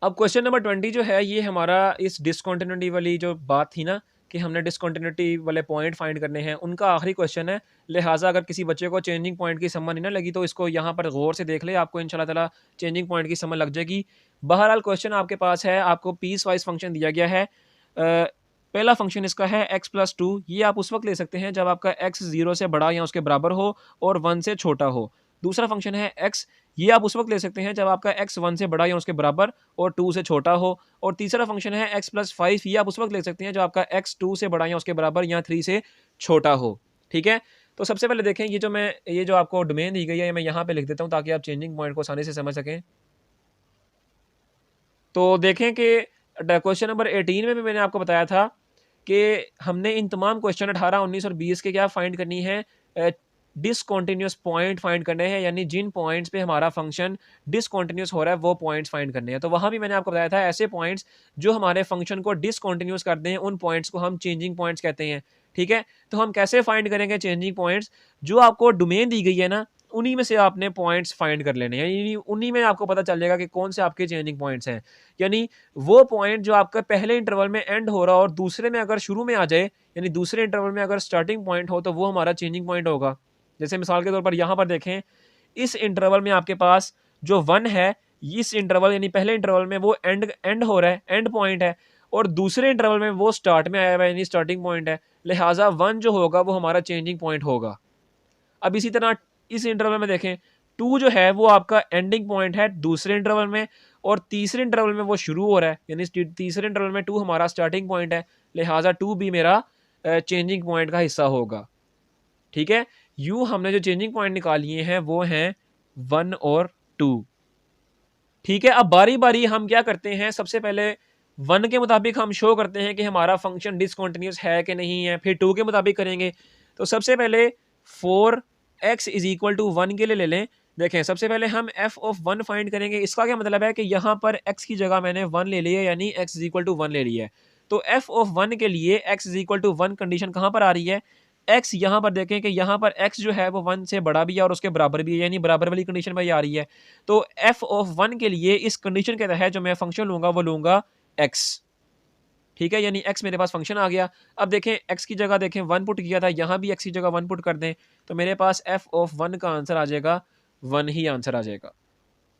अब question number 20 जो है ये हमारा इस डिसकंटिन्यूटी वाली जो बात थी ना कि हमने डिसकंटिन्यूटी वाले पॉइंट फाइंड करने हैं, उनका आखिरी क्वेश्चन है। लिहाजा अगर किसी बच्चे को चेंजिंग पॉइंट की समझ नहीं ना लगी तो इसको यहाँ पर गौर से देख ले, आपको इंशाल्लाह ताला चेंजिंग पॉइंट की समझ लग जाएगी। बहरहाल क्वेश्चन आपके पास है, आपको पीस वाइज फंक्शन दिया गया है। पहला फंक्शन इसका है x प्लस टू। ये आप उस वक्त ले सकते हैं जब आपका x 0 से बड़ा या उसके बराबर हो और 1 से छोटा हो। दूसरा फंक्शन है x, ये आप उस वक्त ले सकते हैं जब आपका x 1 से बड़ा या उसके बराबर और 2 से छोटा हो। और तीसरा फंक्शन है x प्लस 5, ये आप उस वक्त ले सकते हैं जब आपका x 2 से बड़ा या उसके बराबर या 3 से छोटा हो। ठीक है, तो सबसे पहले देखें ये जो आपको डोमेन दी गई है मैं यहाँ पे लिख देता हूँ ताकि आप चेंजिंग पॉइंट को आसानी से समझ सकें। तो देखें कि क्वेश्चन नंबर 18 में भी मैंने आपको बताया था कि हमने इन तमाम क्वेश्चन 18, 19 और 20 के क्या फाइंड करनी है, डिसकंटिन्यूअस पॉइंट फाइंड करने हैं, यानी जिन पॉइंट्स पे हमारा फंक्शन डिसकंटिन्यूअस हो रहा है वो पॉइंट्स फाइंड करने हैं। तो वहाँ भी मैंने आपको बताया था ऐसे पॉइंट्स जो हमारे फंक्शन को डिसकंटिन्यूअस करते हैं उन पॉइंट्स को हम चेंजिंग पॉइंट्स कहते हैं। ठीक है, तो हम कैसे फाइंड करेंगे चेंजिंग पॉइंट्स? जो आपको डोमेन दी गई है ना, उन्हीं में से आपने पॉइंट्स फाइंड कर लेने हैं, यानी उन्हीं में आपको पता चल जाएगा कि कौन से आपके चेंजिंग पॉइंट्स हैं। यानी वो पॉइंट जो आपका पहले इंटरवल में एंड हो रहा हो और दूसरे में अगर शुरू में आ जाए, यानी दूसरे इंटरवल में अगर स्टार्टिंग पॉइंट हो तो वो हमारा चेंजिंग पॉइंट होगा। जैसे मिसाल के तौर पर यहाँ पर देखें, इस इंटरवल में आपके पास जो 1 है, इस इंटरवल यानी पहले इंटरवल में वो एंड हो रहा है, एंड पॉइंट है, और दूसरे इंटरवल में वो स्टार्ट में आया हुआ है यानी स्टार्टिंग पॉइंट है। लिहाजा 1 जो होगा वो हमारा चेंजिंग पॉइंट होगा। अब इसी तरह इस इंटरवल में देखें, 2 जो है वो आपका एंडिंग पॉइंट है दूसरे इंटरवल में, और तीसरे इंटरवल में वो शुरू हो रहा है, यानी तीसरे इंटरवल में 2 हमारा स्टार्टिंग पॉइंट है। लिहाजा 2 भी मेरा चेंजिंग पॉइंट का हिस्सा होगा। ठीक है, यूँ हमने जो चेंजिंग पॉइंट निकालिए हैं वो हैं 1 और 2। ठीक है, अब बारी-बारी हम क्या करते हैं, सबसे पहले 1 के मुताबिक हम शो करते हैं कि हमारा फंक्शन डिसकंटीन्यूअस है कि नहीं है, फिर 2 के मुताबिक करेंगे। तो सबसे पहले 4x इज़ इक्वल टू 1 के लिए ले लें। देखें, सबसे पहले हम f ऑफ 1 फाइंड करेंगे। इसका क्या मतलब है कि यहाँ पर x की जगह मैंने 1 ले लिया है, यानी x इज़ इक्वल टू 1 ले लिया है। तो f ऑफ 1 के लिए x is equal to 1 condition कहाँ पर आ रही है? x यहाँ पर देखें कि यहाँ पर x जो है वो 1 से बड़ा भी है और उसके बराबर भी है, यानी बराबर वाली कंडीशन में ये आ रही है। तो f ऑफ 1 के लिए इस कंडीशन के तहत जो मैं फंक्शन लूँगा वो लूँगा x। ठीक है, यानी x मेरे पास फंक्शन आ गया। अब देखें, x की जगह देखें 1 पुट किया था, यहाँ भी x की जगह 1 पुट कर दें तो मेरे पास f ऑफ 1 का आंसर आ जाएगा 1 ही आंसर आ जाएगा।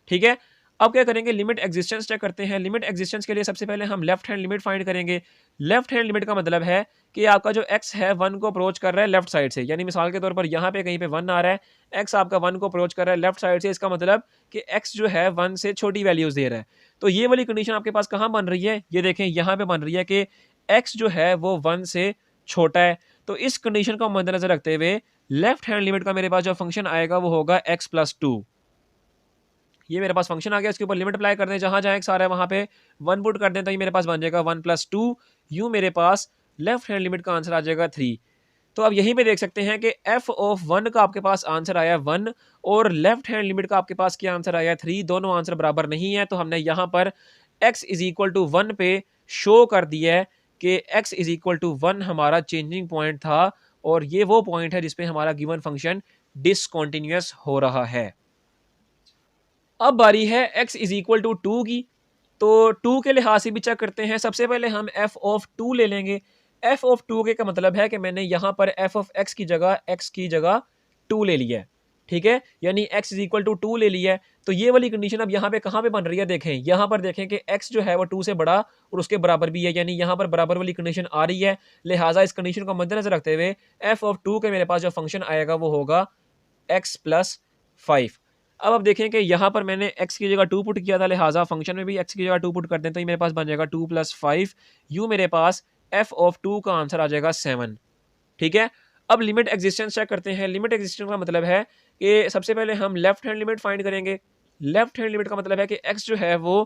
ठीक है, अब क्या करेंगे, लिमिट एग्जिस्टेंस चेक करते हैं। लिमिट एग्जिस्टेंस के लिए सबसे पहले हम लेफ्ट हैंड लिमिट फाइंड करेंगे। लेफ्ट हैंड लिमिट का मतलब है कि आपका जो x है 1 को अप्रोच कर रहा है लेफ्ट साइड से, यानी मिसाल के तौर पर यहाँ पे कहीं पे 1 आ रहा है, x आपका 1 को अप्रोच कर रहा है लेफ्ट साइड से, इसका मतलब कि x जो है 1 से छोटी वैल्यूज दे रहा है। तो ये वाली कंडीशन आपके पास कहाँ बन रही है? ये देखें, यहाँ पे बन रही है कि x जो है वो 1 से छोटा है। तो इस कंडीशन को मद्देनजर रखते हुए लेफ्ट हैंड लिमिट का मेरे पास जो फंक्शन आएगा वो होगा x प्लस 2। ये मेरे पास फंक्शन आ गया, इसके ऊपर लिमिट अप्लाई कर दें, जहाँ जहाँ x आ रहा है वहाँ पे 1 पुट कर दें तो ये मेरे पास बन जाएगा 1 प्लस 2। यूँ मेरे पास लेफ्ट हैंड लिमिट का आंसर आ जाएगा 3। तो अब यहीं पे देख सकते हैं कि f ऑफ 1 का आपके पास आंसर आया 1 और लेफ्ट हैंड लिमिट का आपके पास क्या आंसर आया 3। दोनों आंसर बराबर नहीं है, तो हमने यहाँ पर x इज इक्वल टू 1 पे शो कर दिया है कि x इज इक्वल टू 1 हमारा चेंजिंग पॉइंट था, और ये वो पॉइंट है जिसपे हमारा गिवन फंक्शन डिसकॉन्टिन्यूअस हो रहा है। अब बारी है x इज इक्वल टू 2 की। तो 2 के लिहाज से भी चेक करते हैं। सबसे पहले हम f ऑफ 2 ले लेंगे। f ऑफ 2 के का मतलब है कि मैंने यहाँ पर f ऑफ x की जगह 2 ले लिया है। ठीक है, यानी x इज इक्वल टू 2 ले लिया है। तो ये वाली कंडीशन अब यहाँ पे कहाँ पे बन रही है? देखें, यहाँ पर देखें कि x जो है वो 2 से बड़ा और उसके बराबर भी है, यानी यहाँ पर बराबर वाली कंडीशन आ रही है। लिहाजा इस कंडीशन को मद्देनजर रखते हुए f ऑफ 2 के मेरे पास जो फंक्शन आएगा वो होगा x प्लस 5। अब देखें कि यहाँ पर मैंने x की जगह 2 पुट किया था, लिहाजा फंक्शन में भी x की जगह 2 पुट कर दें तो ये मेरे पास बन जाएगा 2 प्लस 5। यूँ मेरे पास f ऑफ 2 का आंसर आ जाएगा 7। ठीक है, अब लिमिट एग्जिस्टेंस चेक करते हैं। लिमिट एग्जिस्टेंस का मतलब है कि सबसे पहले हम लेफ्ट हैंड लिमिट फाइंड करेंगे। लेफ्ट हैंड लिमिट का मतलब है कि x जो है वो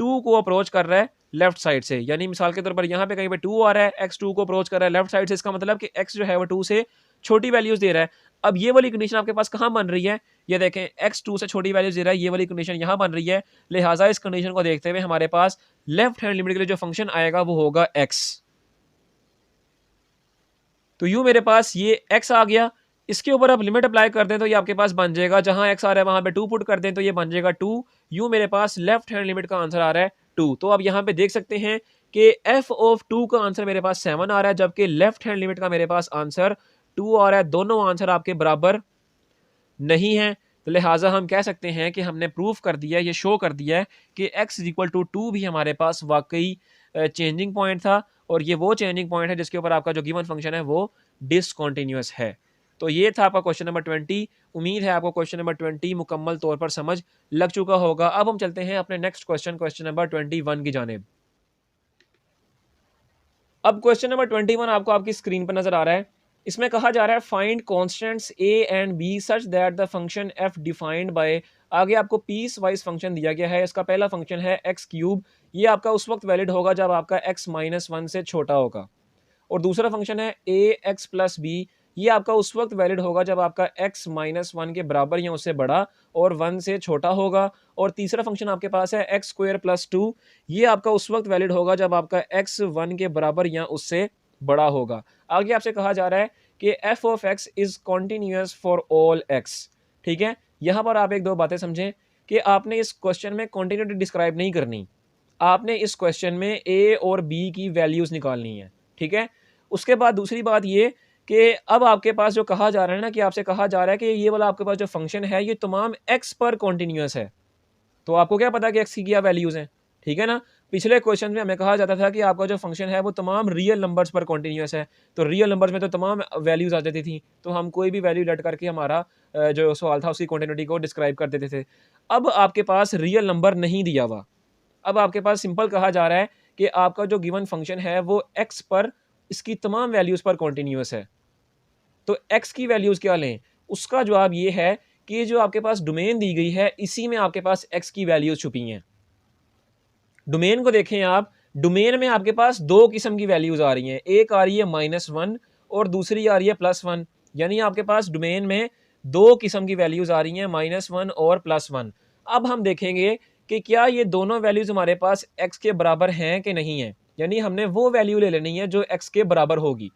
2 को अप्रोच कर रहा है लेफ्ट साइड से, यानी मिसाल के तौर पर यहाँ पे कहीं पे 2 आ रहा है, x 2 को अप्रोच कर रहा है लेफ्ट साइड से, इसका मतलब कि x जो है वो 2 से छोटी वैल्यूज दे रहा है। अब ये वाली कंडीशन आपके पास कहाँ बन रही है? ये देखें, x 2 से छोटी वैल्यूज दे रहा है, ये वाली कंडीशन यहाँ बन रही है। लिहाजा इस कंडीशन को देखते हुए हमारे पास लेफ्ट हैंड लिमिट के लिए जो फंक्शन आएगा वो होगा x। तो यूँ मेरे पास ये x आ गया। इसके ऊपर आप लिमिट अप्लाई कर दें तो ये आपके पास बन जाएगा, जहाँ x आ रहा है वहाँ पे 2 पुट कर दें तो ये बन जाएगा 2। यूँ मेरे पास लेफ्ट हैंड लिमिट का आंसर आ रहा है 2। तो अब यहाँ पे देख सकते हैं कि एफ ऑफ 2 का आंसर मेरे पास 7 आ रहा है, जबकि लेफ्ट हैंड लिमिट का मेरे पास आंसर 2 आ रहा है। दोनों आंसर आपके बराबर नहीं है, तो लिहाजा हम कह सकते हैं कि हमने प्रूफ कर दिया है, ये शो कर दिया है कि x इक्वल टू 2 भी हमारे पास वाकई चेंजिंग पॉइंट था, और ये वो चेंजिंग पॉइंट है जिसके ऊपर आपका जो गिवन फंक्शन है वो डिसकंटिन्यूअस है। तो ये था आपका क्वेश्चन नंबर 20। उम्मीद है आपको क्वेश्चन नंबर 20 मुकम्मल तौर पर समझ लग चुका होगा। अब हम चलते हैं अपने नेक्स्ट क्वेश्चन, क्वेश्चन नंबर 21 की जानिब। अब क्वेश्चन नंबर 21 आपको आपकी स्क्रीन पर नजर आ रहा है। इसमें कहा जा रहा है find constants a and b such that the function f defined by, आगे आपको पीस वाइज फंक्शन दिया गया है। इसका पहला फंक्शन है एक्स क्यूब, ये आपका उस वक्त वैलिड होगा जब आपका एक्स माइनस वन से छोटा होगा। और दूसरा फंक्शन है ए एक्स प्लस बी, ये आपका उस वक्त वैलिड होगा जब आपका एक्स माइनस वन के बराबर या उससे बड़ा और वन से छोटा होगा। और तीसरा फंक्शन आपके पास है एक्स स्क्वायर प्लस टू, ये आपका उस वक्त वैलिड होगा जब आपका एक्स वन के बराबर या उससे बड़ा होगा। आगे आपसे कहा जा रहा है कि F of x is continuous for all x. ठीक है, यहाँ पर आप एक दो बातें समझें कि आपने इस क्वेश्चन में कॉन्टिन्यूटी डिस्क्राइब नहीं करनी, आपने इस क्वेश्चन में ए और बी की वैल्यूज निकालनी है। ठीक है, उसके बाद दूसरी बात ये कि अब आपके पास जो कहा जा रहा है ना, कि आपसे कहा जा रहा है कि ये वाला आपके पास जो फंक्शन है ये तमाम एक्स पर कॉन्टिन्यूस है। तो आपको क्या पता कि एक्स की क्या वैल्यूज़ हैं? ठीक है ना, पिछले क्वेश्चन में हमें कहा जाता था कि आपका जो फंक्शन है वो तमाम रियल नंबर्स पर कॉन्टिन्यूस है। तो रियल नंबर्स में तो तमाम वैल्यूज़ आ जाती थी, तो हम कोई भी वैल्यू लेट करके हमारा जो सवाल था उसकी कॉन्टिन्यूटी को डिस्क्राइब कर देते थे। अब आपके पास रियल नंबर नहीं दिया हुआ, अब आपके पास सिंपल कहा जा रहा है कि आपका जो गिवन फंक्शन है वो एक्स पर इसकी तमाम वैल्यूज़ पर कॉन्टिन्यूस है। तो एक्स की वैल्यूज़ क्या लें? उसका जवाब ये है कि जो आपके पास डोमेन दी गई है इसी में आपके पास एक्स की वैल्यूज़ छुपी हैं। डोमेन को देखें आप, डोमेन में आपके पास दो किस्म की वैल्यूज़ आ रही हैं, एक आ रही है -1 और दूसरी आ रही है +1। यानी आपके पास डोमेन में दो किस्म की वैल्यूज़ आ रही हैं, -1 और +1। अब हम देखेंगे कि क्या ये दोनों वैल्यूज़ हमारे पास एक्स के बराबर हैं कि नहीं हैं। यानी हमने वो वैल्यू ले लेनी है जो एक्स के बराबर होगी।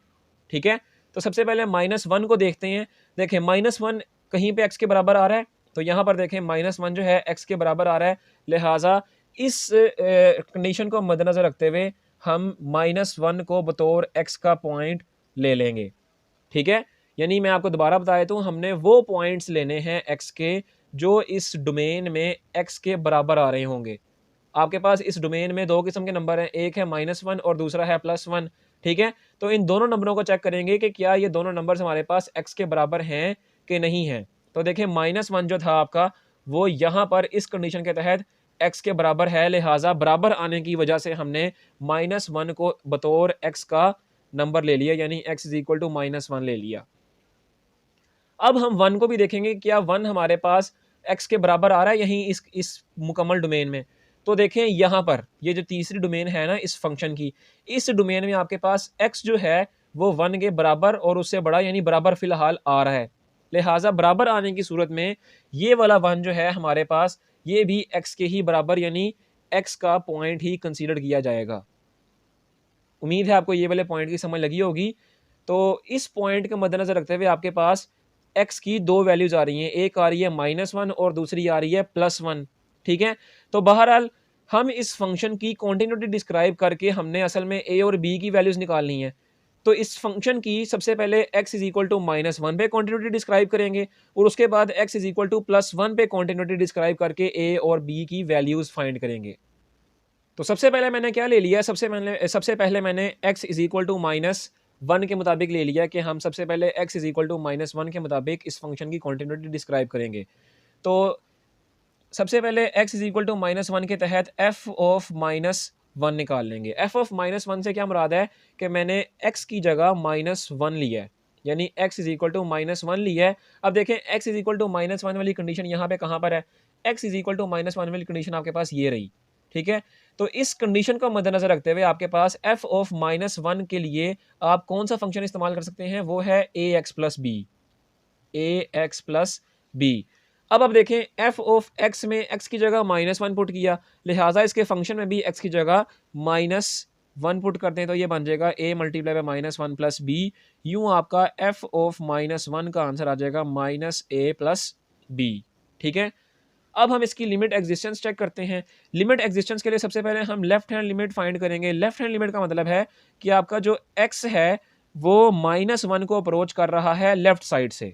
ठीक है, तो सबसे पहले -1 को देखते हैं। देखें -1 कहीं पे एक्स के बराबर आ रहा है, तो यहाँ पर देखें -1 जो है एक्स के बराबर आ रहा है। लिहाजा इस कंडीशन को मद्देनज़र रखते हुए हम -1 को बतौर एक्स का पॉइंट ले लेंगे। ठीक है, यानी मैं आपको दोबारा बता देता हूँ, हमने वो पॉइंट्स लेने हैं एक्स के जो इस डोमेन में एक्स के बराबर आ रहे होंगे। आपके पास इस डोमेन में दो किस्म के नंबर हैं, एक है -1 और दूसरा है +1। ठीक है, तो इन दोनों नंबरों को चेक करेंगे कि क्या ये दोनों नंबर्स हमारे पास एक्स के बराबर हैं कि नहीं हैं। तो देखिए -1 जो था आपका वो यहाँ पर इस कंडीशन के तहत एक्स के बराबर है, लिहाजा बराबर आने की वजह से हमने -1 को बतौर एक्स का नंबर ले लिया, यानी x इज इक्वल टू -1 ले लिया। अब हम 1 को भी देखेंगे, क्या 1 हमारे पास x के बराबर आ रहा है यहीं इस मुकम्मल डोमेन में। तो देखें यहाँ पर ये जो तीसरी डोमेन है ना इस फंक्शन की, इस डोमेन में आपके पास x जो है वो 1 के बराबर और उससे बड़ा यानी बराबर फिलहाल आ रहा है। लिहाजा बराबर आने की सूरत में ये वाला 1 जो है हमारे पास ये भी x के ही बराबर यानी x का पॉइंट ही कंसीडर किया जाएगा। उम्मीद है आपको ये वाले पॉइंट की समझ लगी होगी। तो इस पॉइंट के मद्देनज़र रखते हुए आपके पास x की दो वैल्यूज़ आ रही हैं, एक आ रही है -1 और दूसरी आ रही है +1। ठीक है, तो बहरहाल हम इस फंक्शन की कॉन्टिन्यूटी डिस्क्राइब करके हमने असल में a और b की वैल्यूज़ निकालनी है। तो इस फंक्शन की सबसे पहले x इज इक्वल टू -1 पे कॉन्टिन्यूटी डिस्क्राइब करेंगे और उसके बाद x इज इक्वल टू +1 पे कॉन्टिन्यूटी डिस्क्राइब करके a और b की वैल्यूज़ फाइंड करेंगे। तो सबसे पहले मैंने क्या ले लिया, सबसे पहले मैंने x इज इक्वल टू -1 के मुताबिक ले लिया कि हम सबसे पहले x इज इक्वल टू -1 के मुताबिक इस फंक्शन की कॉन्टिन्यूटी डिस्क्राइब करेंगे। तो सबसे पहले x इज इक्वल टू -1 के तहत f ऑफ -1 निकाल लेंगे। f ऑफ -1 से क्या मुराद है कि मैंने x की जगह -1 लिया है, यानी x इज इक्वल टू -1 लिया है। अब देखें x इज इक्वल टू -1 वाली कंडीशन यहाँ पे कहाँ पर है, x इज इक्वल टू -1 वाली कंडीशन आपके पास ये रही। ठीक है, तो इस कंडीशन को मद्देनजर रखते हुए आपके पास f ऑफ -1 के लिए आप कौन सा फंक्शन इस्तेमाल कर सकते हैं, वो है ax plus b, ax plus b. अब देखें f ऑफ x में x की जगह -1 पुट किया, लिहाजा इसके फंक्शन में भी x की जगह -1 पुट करते हैं तो ये बन जाएगा a multiply by -1 plus b. यूँ आपका f ऑफ -1 का आंसर आ जाएगा -a प्लस बी। ठीक है, अब हम इसकी लिमिट एग्जिस्टेंस चेक करते हैं। लिमिट एग्जिस्टेंस के लिए सबसे पहले हम लेफ्ट हैंड लिमिट फाइंड करेंगे। लेफ्ट हैंड लिमिट का मतलब है कि आपका जो x है वो -1 को अप्रोच कर रहा है लेफ्ट साइड से।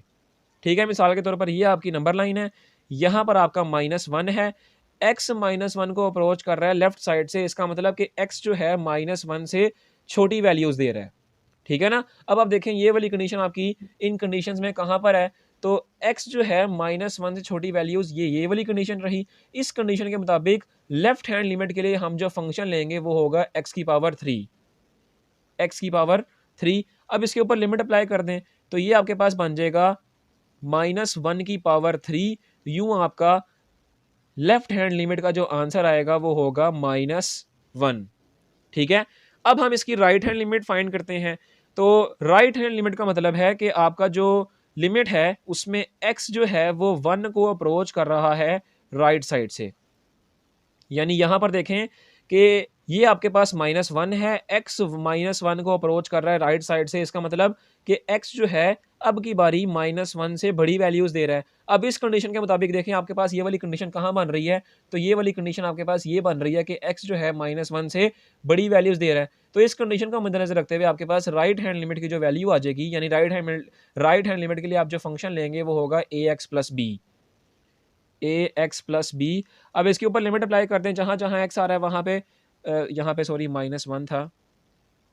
ठीक है, मिसाल के तौर पर ये आपकी नंबर लाइन है, यहाँ पर आपका -1 है, x -1 को अप्रोच कर रहा है लेफ्ट साइड से, इसका मतलब कि x जो है -1 से छोटी वैल्यूज़ दे रहा है। ठीक है ना? अब आप देखें ये वाली कंडीशन आपकी इन कंडीशंस में कहाँ पर है, तो x जो है -1 से छोटी वैल्यूज़ ये वाली कंडीशन रही। इस कंडीशन के मुताबिक लेफ्ट हैंड लिमिट के लिए हम जो फंक्शन लेंगे वो होगा x की पावर 3, x की पावर 3। अब इसके ऊपर लिमिट अप्लाई कर दें तो ये आपके पास बन जाएगा -1 की पावर 3। यूँ आपका लेफ्ट हैंड लिमिट का जो आंसर आएगा वो होगा -1। ठीक है? अब हम इसकी राइट हैंड लिमिट फाइंड करते हैं। तो राइट हैंड लिमिट का मतलब है कि आपका जो लिमिट है उसमें x जो है वो 1 को अप्रोच कर रहा है राइट साइड से। यानी यहाँ पर देखें कि ये आपके पास -1 है, x -1 को अप्रोच कर रहा है राइट साइड से, इसका मतलब कि x जो है अब की बारी -1 से बड़ी वैल्यूज़ दे रहा है। अब इस कंडीशन के मुताबिक देखें आपके पास ये वाली कंडीशन कहाँ बन रही है, तो ये वाली कंडीशन आपके पास ये बन रही है कि x जो है -1 से बड़ी वैल्यूज़ दे रहा है। तो इस कंडीशन को मद्देनज़र रखते हुए आपके पास राइट हैंड लिमिट की जो वैल्यू आ जाएगी, यानी राइट हैंड लिमिट के लिए आप जो फंक्शन लेंगे वो होगा ax + b। ax + b। अब इसके ऊपर लिमिट अप्लाई करते हैं, जहाँ-जहाँ x आ रहा है वहाँ पे यहाँ पे सॉरी -1 था,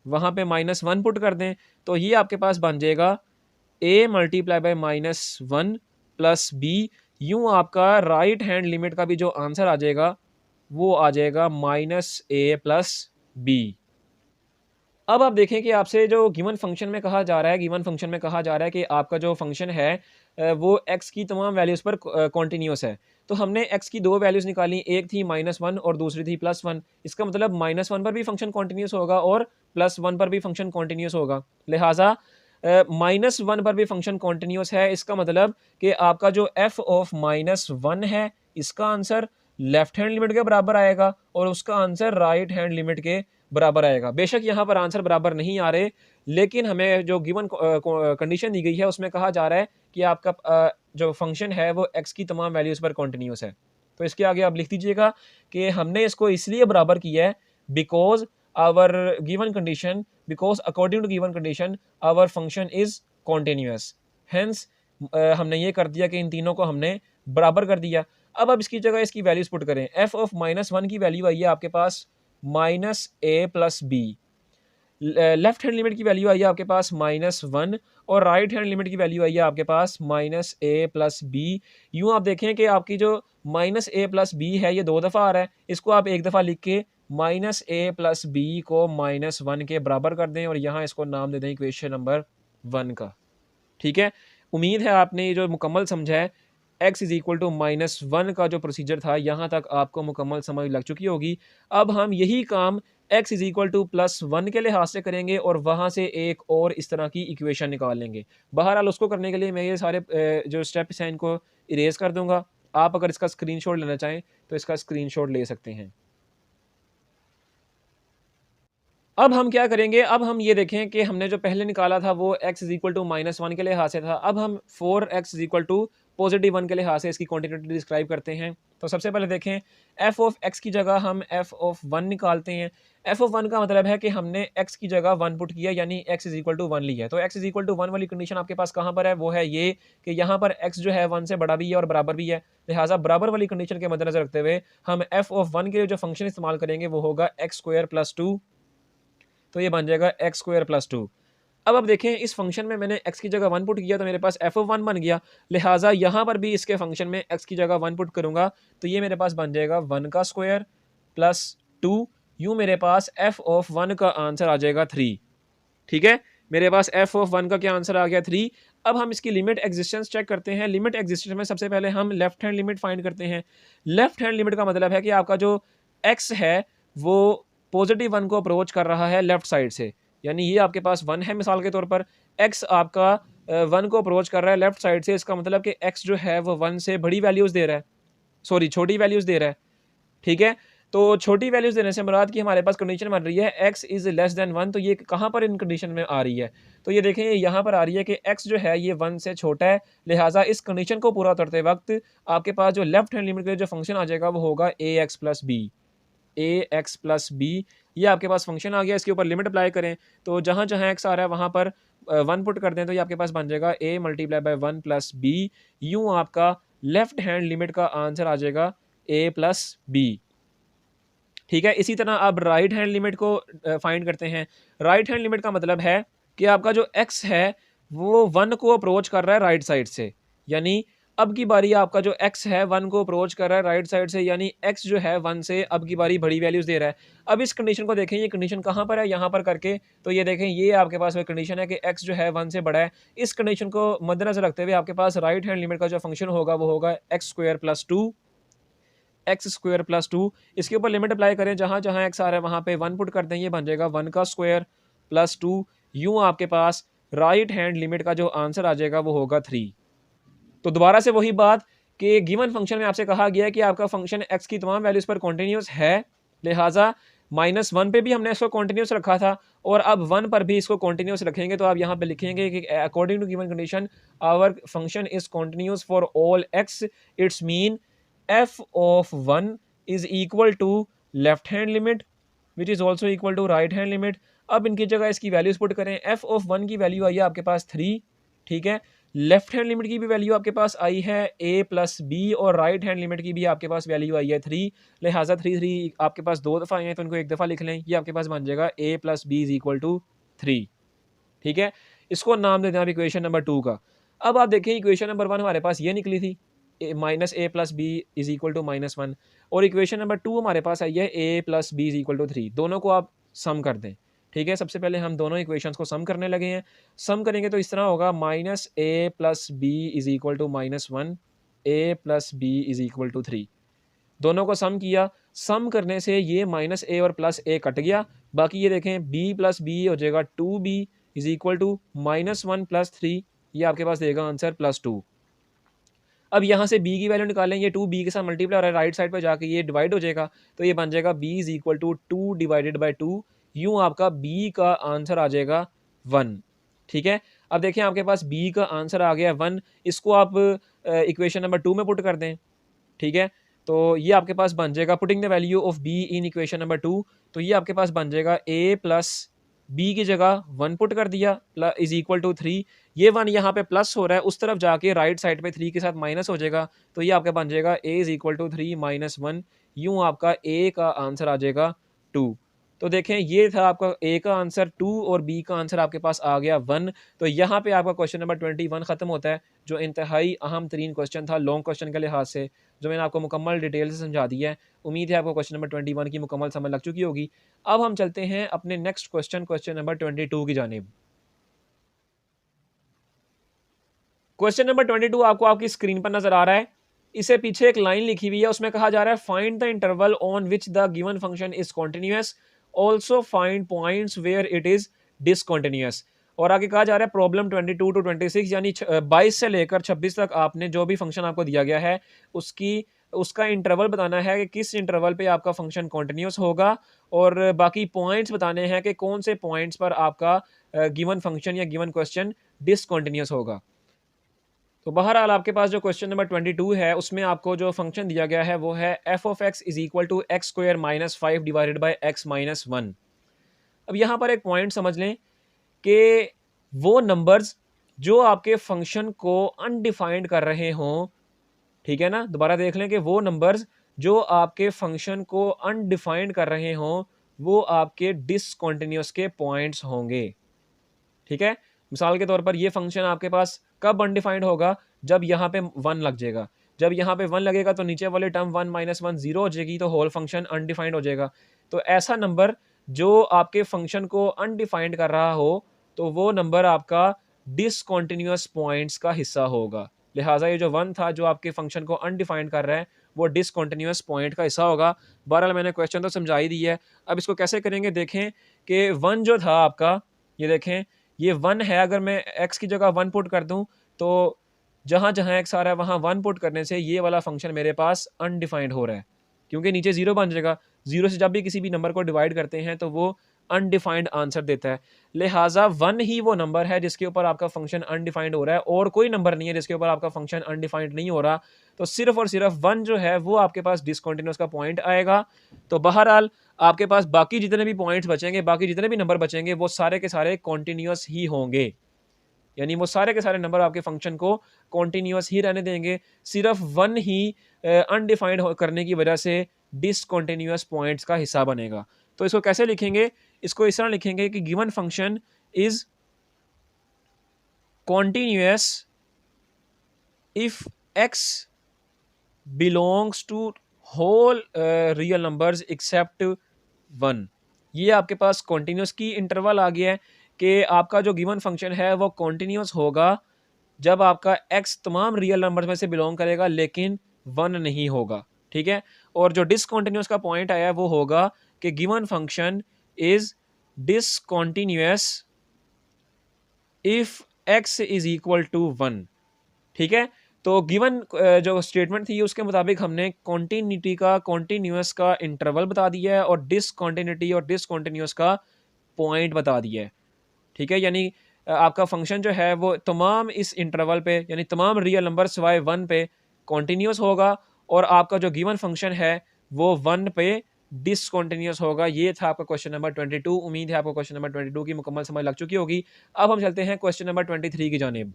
वहाँ पे -1 पुट कर दें, तो ये आपके पास बन जाएगा a × -1 + b। यूँ आपका राइट हैंड लिमिट का भी जो आंसर आ जाएगा वो आ जाएगा -a + b। अब आप देखें कि आपसे जो गिवन फंक्शन में कहा जा रहा है, कि आपका जो फंक्शन है वो x की तमाम वैल्यूज़ पर कॉन्टिन्यूअस है। तो हमने x की 2 वैल्यूज़ निकाली, एक थी -1 और दूसरी थी +1। इसका मतलब -1 पर भी फंक्शन कॉन्टिन्यूअस होगा और +1 पर भी फंक्शन कॉन्टिन्यूअस होगा। लिहाजा -1 पर भी फंक्शन कॉन्टिन्यूअस है, इसका मतलब कि आपका जो f ऑफ -1 है, इसका आंसर लेफ्ट हैंड लिमिट के बराबर आएगा और उसका आंसर राइट हैंड लिमिट के बराबर आएगा। बेशक यहाँ पर आंसर बराबर नहीं आ रहे, लेकिन हमें जो गिवन कंडीशन दी गई है उसमें कहा जा रहा है कि आपका जो फंक्शन है वो x की तमाम वैल्यूज़ पर कॉन्टिन्यूअस है। तो इसके आगे आप लिख दीजिएगा कि हमने इसको इसलिए बराबर किया है because our given condition, because according to given condition our function is continuous. Hence हमने ये कर दिया कि इन तीनों को हमने बराबर कर दिया। अब इसकी जगह इसकी वैल्यूज़ पुट करें। f ऑफ -1 की वैल्यू आई है आपके पास -a + b। Left hand limit की वैल्यू आई है आपके पास -1 और राइट हैंड लिमिट की वैल्यू आई है आपके पास -a + b। यूँ आप देखें कि आपकी जो -a + b है ये 2 दफ़ा आ रहा है, इसको आप एक दफ़ा लिख के -a + b को -1 के बराबर कर दें और यहाँ इसको नाम दे दें इक्वेशन नंबर 1 का। ठीक है? उम्मीद है आपने ये जो मुकम्मल समझा है, x = -1 का जो प्रोसीजर था यहाँ तक आपको मुकम्मल समझ लग चुकी होगी। अब हम यही काम x +1 के लिहाज से करेंगे और वहाँ से एक और इस तरह की इक्वेशन निकाल लेंगे। बहरहाल उसको करने के लिए मैं ये सारे जो स्टेप्स हैं इनको इरेज़ कर दूँगा। आप अगर इसका स्क्रीनशॉट लेना चाहें तो इसका स्क्रीनशॉट ले सकते हैं। अब हम क्या करेंगे, अब हम ये देखें कि हमने जो पहले निकाला था वो x -1 के लिहाज से था। अब हम 4x +1 के लिहाज से इसकी क्वांटिटी डिस्क्राइब करते हैं। तो सबसे पहले देखें f ऑफ x की जगह हम f ऑफ 1 निकालते हैं। f ऑफ 1 का मतलब है कि हमने x की जगह 1 पुट किया, यानी x = 1 लिया। तो x = 1 वाली कंडीशन आपके पास कहाँ पर है, वो है ये कि यहाँ पर x जो है 1 से बड़ा भी है और बराबर भी है। लिहाजा बराबर वाली कंडीशन के मद्देनज़र रखते हुए हम f ऑफ 1 के लिए जो फंक्शन इस्तेमाल करेंगे वो होगा x² + 2। तो ये बन जाएगा x² + 2। अब आप देखें इस फंक्शन में मैंने x की जगह 1 पुट किया तो मेरे पास f ऑफ 1 बन गया। लिहाजा यहाँ पर भी इसके फंक्शन में x की जगह 1 पुट करूँगा तो ये मेरे पास बन जाएगा 1 का स्क्वायर + 2। यूँ मेरे पास f ऑफ 1 का आंसर आ जाएगा 3। ठीक है, मेरे पास f ऑफ 1 का क्या आंसर आ गया 3। अब हम इसकी लिमिट एग्जिस्टेंस चेक करते हैं। लिमिट एग्जिस्टेंस में सबसे पहले हम लेफ्ट हैंड लिमिट फाइंड करते हैं। लेफ्ट हैंड लिमिट का मतलब है कि आपका जो x है वो +1 को अप्रोच कर रहा है लेफ्ट साइड से, यानी ये आपके पास 1 है मिसाल के तौर पर, x आपका 1 को अप्रोच कर रहा है लेफ्ट साइड से, इसका मतलब कि x जो है वो 1 से बड़ी वैल्यूज़ दे रहा है, सॉरी छोटी वैल्यूज़ दे रहा है। ठीक है, तो छोटी वैल्यूज़ देने से मुराद कि हमारे पास कंडीशन बन रही है x इज़ लेस देन 1, तो ये कहाँ पर इन कंडीशन में आ रही है? तो ये देखें यहाँ पर आ रही है कि x जो है ये 1 से छोटा है, लिहाज़ा इस कंडीशन को पूरा करते वक़्त आपके पास जो लेफ्ट हैंड लिमिट का जो फंक्शन आ जाएगा वो होगा ax plus b। ax plus b ये आपके पास फंक्शन आ गया, इसके ऊपर लिमिट अप्लाई करें तो जहाँ-जहाँ x आ रहा है वहाँ पर 1 पुट कर दें तो ये आपके पास बन जाएगा a multiply by 1 plus b। यूँ आपका लेफ्ट हैंड लिमिट का आंसर आ जाएगा a प्लस b। ठीक है, इसी तरह अब राइट हैंड लिमिट को फाइंड करते हैं। राइट हैंड लिमिट का मतलब है कि आपका जो x है वो 1 को अप्रोच कर रहा है राइट साइड से, यानी अब की बारी आपका जो x है 1 को अप्रोच कर रहा है राइट साइड से, यानी x जो है 1 से अब की बारी बड़ी वैल्यूज़ दे रहा है। अब इस कंडीशन को देखें, ये कंडीशन कहाँ पर है, यहाँ पर करके तो ये देखें ये आपके पास वो कंडीशन है कि x जो है 1 से बड़ा है। इस कंडीशन को मद्देनज़र रखते हुए आपके पास राइट हैंड लिमिट का जो फंक्शन होगा वो होगा x square plus 2, x square plus 2। इसके ऊपर लिमिट अप्लाई करें, जहाँ-जहाँ एक्स आ रहा है वहाँ पे 1 पुट कर दें, ये बन जाएगा 1 का स्क्वायर प्लस 2। यूँ आपके पास राइट हैंड लिमिट का जो आंसर आ जाएगा वो होगा 3। तो दोबारा से वही बात कि गिवन फंक्शन में आपसे कहा गया है कि आपका फंक्शन एक्स की तमाम वैल्यूज़ पर कॉन्टिन्यूस है, लिहाजा -1 पे भी हमने इसको कॉन्टिन्यूस रखा था और अब 1 पर भी इसको कॉन्टिन्यूस रखेंगे। तो आप यहाँ पे लिखेंगे कि according to given condition our function is continuous for all x, it's mean f of 1 is equal to left hand limit which is also equal to right hand limit. अब इनकी जगह इसकी वैल्यूज पुट करें, f of 1 की value आई है आपके पास 3, ठीक है। लेफ्ट हैंड लिमिट की भी वैल्यू आपके पास आई है a प्लस बी और राइट हैंड लिमिट की भी आपके पास वैल्यू आई है 3, लिहाजा 3 आपके पास 2 दफ़ा आई है तो इनको एक दफ़ा लिख लें, ये आपके पास बन जाएगा a plus b is equal to 3, ठीक है। इसको नाम देते हैं आप इक्वेशन नंबर 2 का। अब आप देखें इक्वेशन नंबर 1 हमारे पास ये निकली थी, minus A plus B is equal to -1, और इक्वेशन नंबर 2 हमारे पास आई है A plus B is equal to 3। दोनों को आप सम कर दें, ठीक है। सबसे पहले हम दोनों इक्वेशंस को सम करने लगे हैं। सम करेंगे तो इस तरह होगा -a plus B is equal to -1, a plus B is equal to 3। दोनों को सम किया, सम करने से ये -a और +a कट गया, बाकी ये देखें b प्लस बी हो जाएगा 2b is equal to -1 plus 3, ये आपके पास देगा आंसर +2। अब यहाँ से b की वैल्यू निकालें, ये 2 b के साथ मल्टीप्लाई हो रहा है, राइट साइड पे जाके ये डिवाइड हो जाएगा, तो ये बन जाएगा b is equal to 2 divided by 2। यूँ आपका b का आंसर आ जाएगा 1, ठीक है। अब देखें आपके पास b का आंसर आ गया 1, इसको आप इक्वेशन नंबर 2 में पुट कर दें, ठीक है। तो ये आपके पास बन जाएगा putting the value of b in equation number 2, तो ये आपके पास बन जाएगा a प्लस बी की जगह 1 पुट कर दिया इज इक्वल टू 3। ये 1 यहाँ पे प्लस हो रहा है, उस तरफ जाके राइट साइड पे 3 के साथ माइनस हो जाएगा, तो ये आपका बन जाएगा a is equal to 3 minus 1। यूँ आपका a का आंसर आ जाएगा 2। तो देखें ये था आपका a का आंसर 2 और b का आंसर आपके पास आ गया 1। तो यहाँ पे आपका क्वेश्चन नंबर 21 ख़त्म होता है, जो इंतहाई अहम तरीन क्वेश्चन था लॉन्ग क्वेश्चन के लिहाज से, जो मैंने आपको मुकम्मल डिटेल से समझा दिया है। उम्मीद है आपको क्वेश्चन नंबर 21 की मुकम्मल समझ लग चुकी होगी। अब हम चलते हैं अपने नेक्स्ट क्वेश्चन, क्वेश्चन नंबर 22 की जानिब। क्वेश्चन नंबर 22 आपको आपकी स्क्रीन पर नजर आ रहा है। इसे पीछे एक लाइन लिखी हुई है, उसमें कहा जा रहा है find the interval on which the given function is continuous, also find points where it is discontinuous. और आगे कहा जा रहा है प्रॉब्लम 22 टू 26 यानी 22 से लेकर 26 तक आपने जो भी फंक्शन आपको दिया गया है उसका इंटरवल बताना है कि किस इंटरवल पे आपका फंक्शन कॉन्टिन्यूअस होगा, और बाकी पॉइंट्स बताने हैं कि कौन से पॉइंट्स पर आपका गिवन फंक्शन या गिवन क्वेश्चन डिसकॉन्टिन्यूअस होगा। तो बहरहाल आपके पास जो क्वेश्चन नंबर 22 है उसमें आपको जो फंक्शन दिया गया है वो है f of x is equal to x square minus 5 divided by x minus 1। अब यहाँ पर एक पॉइंट समझ लें कि वो नंबर्स जो आपके फंक्शन को अनडिफाइंड कर रहे हों, ठीक है ना, दोबारा देख लें कि वो नंबर्स जो आपके फंक्शन को अनडिफाइंड कर रहे हों वो आपके डिसकॉन्टिन्यूअस के पॉइंट्स होंगे, ठीक है। मिसाल के तौर पर ये फंक्शन आपके पास कब अनडिफाइंड होगा, जब यहाँ पे 1 लग जाएगा। जब यहाँ पे 1 लगेगा तो नीचे वाले टर्म 1 माइनस 1 0 हो जाएगी, तो होल फंक्शन अनडिफाइंड हो जाएगा। तो ऐसा नंबर जो आपके फंक्शन को अनडिफाइंड कर रहा हो तो वो नंबर आपका डिसकॉन्टिन्यूअस पॉइंट्स का हिस्सा होगा। लिहाजा ये जो 1 था जो आपके फंक्शन को अनडिफाइंड कर रहा है वो डिसकॉन्टिन्यूअस पॉइंट का हिस्सा होगा। बहरहाल मैंने क्वेश्चन तो समझा ही दी है। अब इसको कैसे करेंगे, देखें कि 1 जो था आपका, ये देखें ये 1 है, अगर मैं x की जगह 1 पुट कर दूं तो जहाँ-जहाँ x आ रहा है वहाँ 1 पुट करने से ये वाला फंक्शन मेरे पास अनडिफाइंड हो रहा है, क्योंकि नीचे 0 बन जाएगा। 0 से जब भी किसी भी नंबर को डिवाइड करते हैं तो वो अनडिफाइंड आंसर देता है। लिहाजा 1 ही वो नंबर है जिसके ऊपर आपका फंक्शन अनडिफाइंड हो रहा है, और कोई नंबर नहीं है जिसके ऊपर आपका फंक्शन अनडिफाइंड नहीं हो रहा। तो सिर्फ और सिर्फ 1 जो है वो आपके पास डिसकंटीन्यूअस का पॉइंट आएगा। तो बहरहाल आपके पास बाकी जितने भी पॉइंट्स बचेंगे, बाकी जितने भी नंबर बचेंगे, वो सारे के सारे कॉन्टिन्यूअस ही होंगे। यानी वो सारे के सारे नंबर आपके फंक्शन को कॉन्टिन्यूअस ही रहने देंगे। सिर्फ 1 ही अनडिफाइंड करने की वजह से डिसकंटीन्यूअस पॉइंट्स का हिस्सा बनेगा। तो इसको कैसे लिखेंगे? इसको इस तरह लिखेंगे कि given function is continuous if x belongs to whole real numbers except 1। ये आपके पास कॉन्टिन्यूअस की इंटरवल आ गया है कि आपका जो गिवन फंक्शन है वो कॉन्टिन्यूअस होगा जब आपका x तमाम रियल नंबर्स में से बिलोंग करेगा लेकिन 1 नहीं होगा। ठीक है। और जो डिसकंटीन्यूअस का पॉइंट आया है वो होगा कि given function is discontinuous if x is equal to 1। ठीक है। तो गिवन जो स्टेटमेंट थी उसके मुताबिक हमने कॉन्टिन्यूटी का, कॉन्टिन्यूअस का इंटरवल बता दिया है और डिसकंटिन्यूटी और डिसकंटिन्यूअस का पॉइंट बता दिया है। ठीक है। यानी आपका फंक्शन जो है वो तमाम इस इंटरवल पे, यानी तमाम रियल नंबर सिवाय 1 पे कॉन्टिन्यूअस होगा, और आपका जो गिवन फंक्शन है वो 1 पे डिसकंटिन्यूअस होगा। ये था आपका क्वेश्चन नंबर 22। उम्मीद है आपको क्वेश्चन नंबर 22 की मुकम्मल समझ लग चुकी होगी। अब हम चलते हैं क्वेश्चन नंबर 23 की जानिब।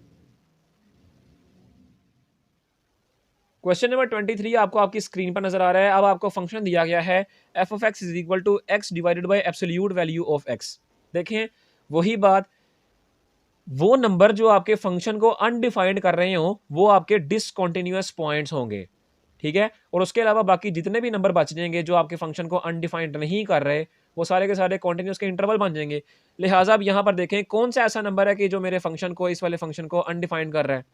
क्वेश्चन नंबर 23 आपको आपकी स्क्रीन पर नजर आ रहा है। अब आपको फंक्शन दिया गया है f of x is equal to x divided by absolute value of x. देखें वही बात, वो नंबर जो आपके फंक्शन को अनडिफाइंड कर रहे हो वो आपके डिसकंटीन्यूअस पॉइंट्स होंगे। ठीक है। और उसके अलावा बाकी जितने भी नंबर बच जाएंगे जो आपके फंक्शन को अनडिफाइंड नहीं कर रहे, वो सारे के सारे कॉन्टिन्यूअस के इंटरवल बन जाएंगे। लिहाजा अब यहाँ पर देखें कौन सा ऐसा नंबर है कि जो मेरे फंक्शन को, इस वाले फंक्शन को अनडिफाइंड कर रहा है।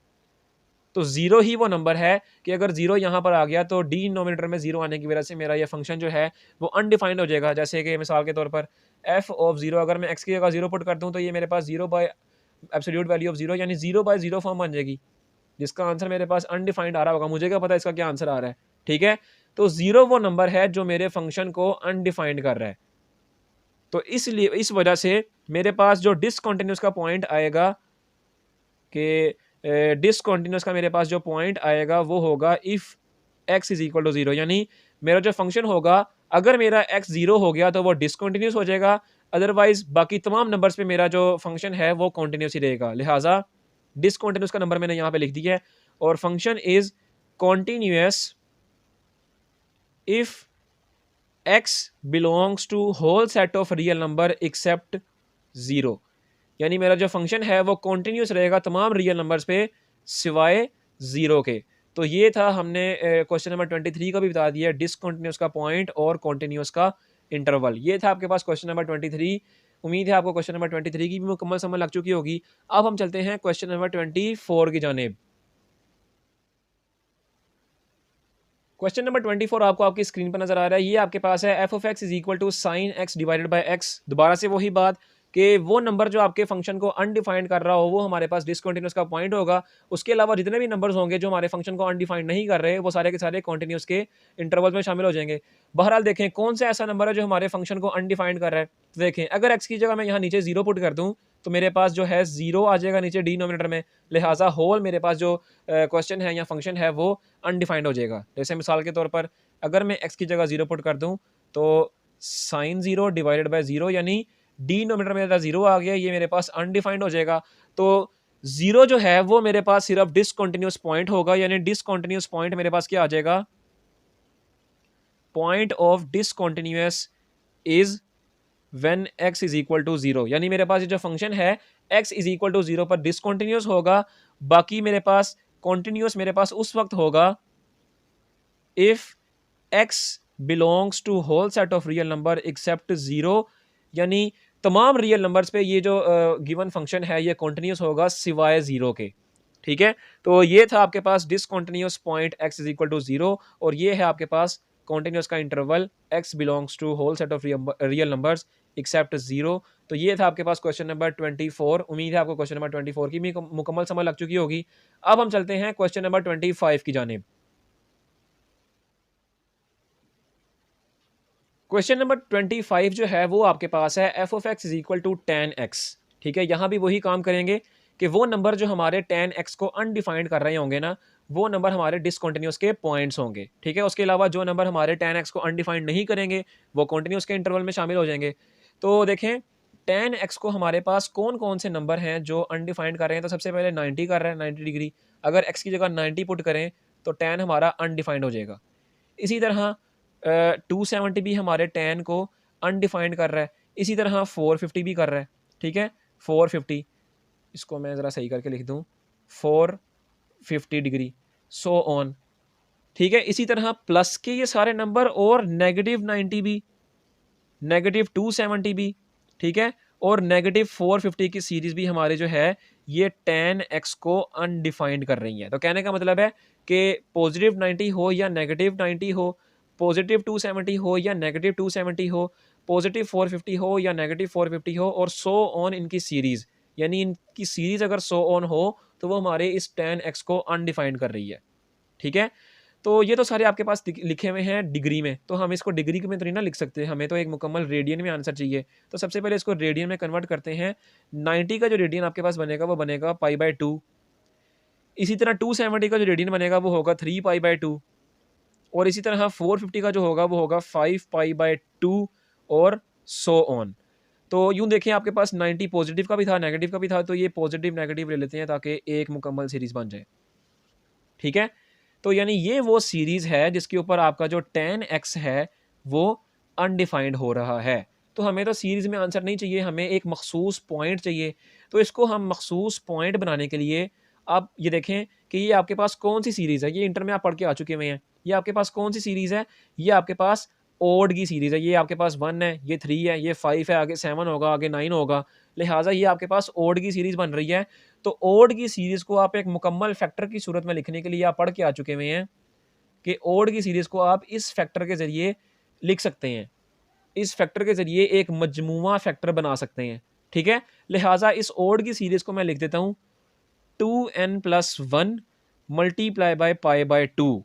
तो 0 ही वो नंबर है कि अगर 0 यहाँ पर आ गया तो डिनोमिनेटर में 0 आने की वजह से मेरा ये फंक्शन जो है वो अनडिफाइंड हो जाएगा। जैसे कि मिसाल के तौर पर एफ ऑफ 0 अगर मैं एक्स की जगह 0 पुट कर दूँ तो ये मेरे पास 0 बाय एब्सोल्यूट वैल्यू ऑफ 0 यानी 0 बाय 0 फॉर्म बन जाएगी, जिसका आंसर मेरे पास अनडिफाइंड आ रहा होगा। मुझे क्या पता इसका क्या आंसर आ रहा है। ठीक है। तो 0 वो नंबर है जो मेरे फंक्शन को अनडिफाइंड कर रहा है। तो इसलिए इस वजह से मेरे पास जो डिसकंटिन्यूअस का पॉइंट आएगा कि डिसकंटिन्यूअस का मेरे पास जो पॉइंट आएगा वो होगा if x is equal to 0। यानी मेरा जो फंक्शन होगा, अगर मेरा एक्स 0 हो गया तो वो डिसकंटिन्यूअस हो जाएगा, अदरवाइज बाकी तमाम नंबर्स पे मेरा जो फंक्शन है वो कॉन्टिन्यूस ही रहेगा। लिहाजा डिसकंटिन्यूअस का नंबर मैंने यहाँ पे लिख दिया है। और function is continuous if x belongs to whole set of real number except 0। यानी मेरा जो फंक्शन है वो कॉन्टिन्यूस रहेगा तमाम रियल नंबर्स पे सिवाय 0 के। तो ये था, हमने क्वेश्चन नंबर 23 का भी बता दिया, डिसकंटिन्यूअस का पॉइंट और कॉन्टिन्यूस का इंटरवल। ये था आपके पास क्वेश्चन नंबर 23। उम्मीद है आपको क्वेश्चन नंबर 23 की भी मुकम्मल समझ लग चुकी होगी। अब हम चलते हैं क्वेश्चन नंबर 24 की जानिब। क्वेश्चन नंबर 24 आपको आपकी स्क्रीन पर नजर आ रहा है। ये आपके पास है f of x is equal to sine x divided by x. दोबारा से वही बात कि वो नंबर जो आपके फंक्शन को अनडिफाइंड कर रहा हो वो हमारे पास डिसकंटिन्यूअस का पॉइंट होगा। उसके अलावा जितने भी नंबर्स होंगे जो हमारे फंक्शन को अनडिफाइंड नहीं कर रहे वो सारे के सारे कॉन्टिन्यूअस के इंटरवल में शामिल हो जाएंगे। बहरहाल देखें कौन सा ऐसा नंबर है जो हमारे फंक्शन को अनडिफाइंड कर रहा है। तो देखें अगर एक्स की जगह मैं यहाँ नीचे 0 पुट कर दूँ तो मेरे पास जो है 0 आ जाएगा नीचे डिनोमिनेटर में। लिहाजा होल मेरे पास जो क्वेश्चन है या फंक्शन है वो अनडिफाइंड हो जाएगा। जैसे मिसाल के तौर पर अगर मैं x की जगह 0 पुट कर दूं तो साइन 0 डिवाइडेड बाय 0 यानी डिनोमिनेटर में 0 आ गया, ये मेरे पास अनडिफाइंड हो जाएगा। तो 0 जो है वो मेरे पास सिर्फ डिसकंटिन्यूअस पॉइंट होगा, यानी डिसकंटिन्यूअस पॉइंट मेरे पास क्या आ जाएगा, point of discontinuous is when x is equal to 0। यानी मेरे पास ये जो फंक्शन है x इज इक्वल टू 0 पर डिसकंटिन्यूअस होगा। बाकी मेरे पास कॉन्टिन्यूअस मेरे पास उस वक्त होगा if x belongs to whole set of real number except 0। यानी तमाम रियल नंबर्स पे ये जो गिवन फंक्शन है ये कॉन्टिन्यूस होगा सिवाय 0 के। ठीक है। तो ये था आपके पास discontinuous point x is equal to 0 और ये है आपके पास कॉन्टिन्यूस का interval x belongs to whole set of real numbers except 0। तो ये था आपके पास क्वेश्चन नंबर 24। उम्मीद है आपको क्वेश्चन नंबर 24 की भी मुकम्मल समझ लग चुकी होगी। अब हम चलते हैं क्वेश्चन नंबर 25 की जानिब। क्वेश्चन नंबर 25 जो है वो आपके पास है f of x is equal to 10x। ठीक है, यहाँ भी वही काम करेंगे कि वो नंबर जो हमारे 10x को अनडिफाइंड कर रहे होंगे ना, वो नंबर हमारे डिसकंटिन्यूअस के पॉइंट्स होंगे। ठीक है, उसके अलावा जो नंबर हमारे 10x को अनडिफाइंड नहीं करेंगे वो कॉन्टिन्यूस के इंटरवल में शामिल हो जाएंगे। तो देखें 10x को हमारे पास कौन कौन से नंबर हैं जो अनडिफाइंड कर रहे हैं। तो सबसे पहले 90 कर रहा है, 90 डिग्री। अगर x की जगह 90 पुट करें तो 10 हमारा अनडिफाइंड हो जाएगा। इसी तरह 270 भी हमारे 10 को अनडिफाइंड कर रहा है। इसी तरह 450 भी कर रहा है। ठीक है, 450, इसको मैं ज़रा सही करके लिख दूँ, 450 डिग्री, सो ऑन। ठीक है, इसी तरह प्लस के ये सारे नंबर और -90 भी, -270 भी। ठीक है, और -450 की सीरीज़ भी हमारे जो है ये 10x को अनडिफाइंड कर रही है। तो कहने का मतलब है कि +90 हो या -90 हो, +270 हो या -270 हो, +450 हो या -450 हो, और सो ऑन इनकी सीरीज़, यानी इनकी सीरीज़ अगर सो ऑन हो तो वो हमारे इस 10x को अनडिफाइंड कर रही है। ठीक है, तो ये तो सारे आपके पास लिखे हुए हैं डिग्री में, तो हम इसको डिग्री में तो नहीं ना लिख सकते, हमें तो एक मुकम्मल रेडियन में आंसर चाहिए। तो सबसे पहले इसको रेडियन में कन्वर्ट करते हैं। 90 का जो रेडियन आपके पास बनेगा वो बनेगा π/2। इसी तरह 270 का जो रेडियन बनेगा वो होगा 3π/2, और इसी तरह 450 का जो होगा वो होगा 5π/2, और सो ऑन। तो यूँ देखें आपके पास 90 पॉजिटिव का भी था, नेगेटिव का भी था, तो ये पॉजिटिव नेगेटिव ले लेते हैं ताकि एक मुकम्मल सीरीज़ बन जाए। ठीक है, तो यानी ये वो सीरीज़ है जिसके ऊपर आपका जो 10x है वो अनडिफाइंड हो रहा है। तो हमें तो सीरीज़ में आंसर नहीं चाहिए, हमें एक मखसूस पॉइंट चाहिए। तो इसको हम मखसूस पॉइंट बनाने के लिए आप ये देखें कि ये आपके पास कौन सी सीरीज़ है। ये इंटर में आप पढ़ के आ चुके हुए हैं। ये आपके पास कौन सी सीरीज़ है, ये आपके पास ओड की सीरीज़ है। ये आपके पास 1 है, ये 3 है, ये 5 है, आगे 7 होगा, आगे 9 होगा। लिहाजा ये आपके पास ओड की सीरीज़ बन रही है। तो ओड की सीरीज़ को आप एक मुकम्मल फैक्टर की सूरत में लिखने के लिए आप पढ़ के आ चुके हुए हैं कि ओड की सीरीज़ को आप इस फैक्टर के ज़रिए लिख सकते हैं। इस फैक्टर के ज़रिए एक मजमूआ फैक्टर बना सकते हैं। ठीक है, लिहाजा इस ओड की सीरीज़ को मैं लिख देता हूँ 2n+1 मल्टीप्लाई बाय π/2।